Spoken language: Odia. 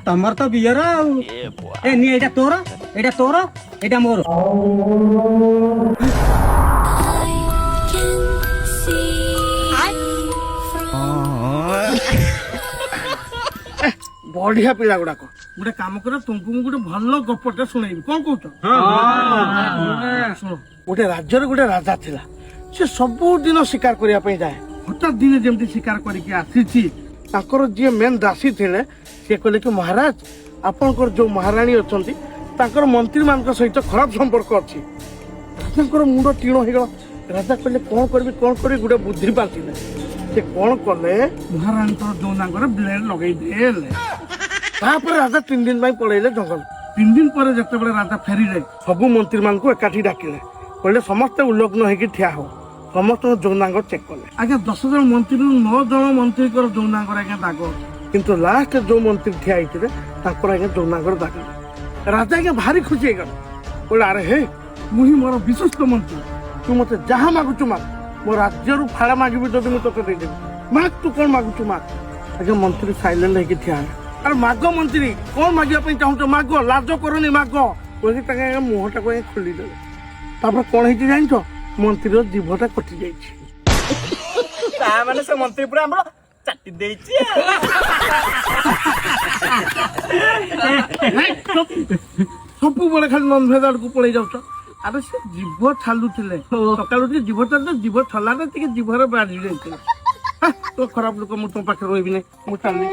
ତମର ତ ବିୟର ଆଉ ଏ ନି ଏଇଟା ତୋର ଏଇଟା ମୋର। ବଢିଆ ପିଲା ଗୁଡାକ ଗୋଟେ କାମ କର ତୁମକୁ ମୁଁ ଗୋଟେ ଭଲ ଗପଟେ ଶୁଣେଇବି କଣ କହୁଛ? ଶୁଣ ଗୋଟେ ରାଜ୍ୟରେ ଗୋଟେ ରାଜା ଥିଲା ସେ ସବୁଦିନ ଶିକାର କରିବା ପାଇଁ ଯାଏ ହଠାତ୍ ଦିନେ ଯେମିତି ଶିକାର କରିକି ଆସିଛି ତାଙ୍କର ଯିଏ ମେନ୍ ଦାସୀ ଥିଲେ ସେ କହିଲେ କି ମହାରାଜ ଆପଣଙ୍କର ଯୋଉ ମହାରାଣୀ ଅଛନ୍ତି ତାଙ୍କର ମନ୍ତ୍ରୀ ମାନଙ୍କ ସହିତ ଖରାପ ସମ୍ପର୍କ ଅଛି। ରାଜାଙ୍କର ମୁଣ୍ଡ ଟିଣ ହେଇଗଲା ରାଜା କହିଲେ କଣ କରିବି ଗୋଟେ ବୁଦ୍ଧି ବାନ୍ଧିଲେ ସେ କଣ କଲେ ମହାରାଣୀଙ୍କର ଯୋଉ ନାଙ୍ଗରେ ବ୍ଲେଡ୍ ଲଗେଇ ଦେଲେ ତାପରେ ରାଜା 3 ଦିନ ପାଇଁ ପଳେଇଲେ ଜଙ୍ଗଲ। 3 ଦିନ ପରେ ଯେତେବେଳେ ରାଜା ଫେରିଲେ ସବୁ ମନ୍ତ୍ରୀ ମାନଙ୍କୁ ଏକାଠି ଡାକିଲେ କହିଲେ ସମସ୍ତେ ଉଲ୍ଲଗ୍ନ ହେଇକି ଠିଆ ହବ ସମସ୍ତଙ୍କ ଯୌନାଙ୍ଗ ଚେକ୍ କଲେ। ଆଜ୍ଞା 10 ଜଣ ମନ୍ତ୍ରୀରୁ 9 ଜଣ ମନ୍ତ୍ରୀଙ୍କର ଯୌନାଙ୍ଗର ଆଜ୍ଞା ଦାଗ ଅଛି କିନ୍ତୁ ଲାଷ୍ଟ ଯୋଉ ମନ୍ତ୍ରୀ ଠିଆ ହେଇଥିଲେ ତାଙ୍କର ଆଜ୍ଞା ଯୌନାଙ୍ଗର ଦାଗ ରାଜା ଆଜ୍ଞା ଭାରି ଖୁସି ହେଇଗଲେ କହିଲେ ଆରେ ହେ ମୁଁ ହିଁ ମୋର ବିଶ୍ୱସ୍ତ ମନ୍ତ୍ରୀ ତୁ ମତେ ଯାହା ମାଗୁଛୁ ମାଗ ମୋ ରାଜ୍ୟରୁ ଫାଳ ମାଗିବି ଯଦି ମୁଁ ତତେ ଦେଇଦେବି ମାଗ ତୁ କଣ ମାଗୁଛୁ ମାଗ। ଆଜ୍ଞା ମନ୍ତ୍ରୀ ସାଇଲେଣ୍ଟ ହେଇକି ଠିଆ ହେଲେ ଆରେ ମାଗ ମନ୍ତ୍ରୀ କଣ ମାଗିବା ପାଇଁ ଚାହୁଁଛ ମାଗ ଲାଜ କରନି ମାଗ କହିକି ତାଙ୍କ ଆଜ୍ଞା ମୁହଁଟାକୁ ଆଜ୍ଞା ଖୋଲିଦେଲେ ତାପରେ କଣ ହେଇଛି ଜାଣିଛ ମନ୍ତ୍ରୀର ଜିଭଟା କଟି ଯାଇଛି। ତା ମାନେ ସେ ମନ୍ତ୍ରୀ ପୁରା ଆମର ଚାଟି ଦେଇଛି। ସବୁବେଳେ ଖାଲି ନନଭେଜ ଆଡକୁ ପଳେଇ ଯାଉଛ ଆରେ ସେ ଜିଭ ଠାଲୁଥିଲେ ସକାଳୁ ଟିକେ ଜିଭ ଠଲାରେ ଟିକେ ଜିଭରେ ବାଜି ଯାଇଥିଲା। ତୋ ଖରାପ ଲୋକ ମୁଁ ତୋ ପାଖରେ ରହିବି ନାହିଁ ମୁଁ ଚାଲିଲି।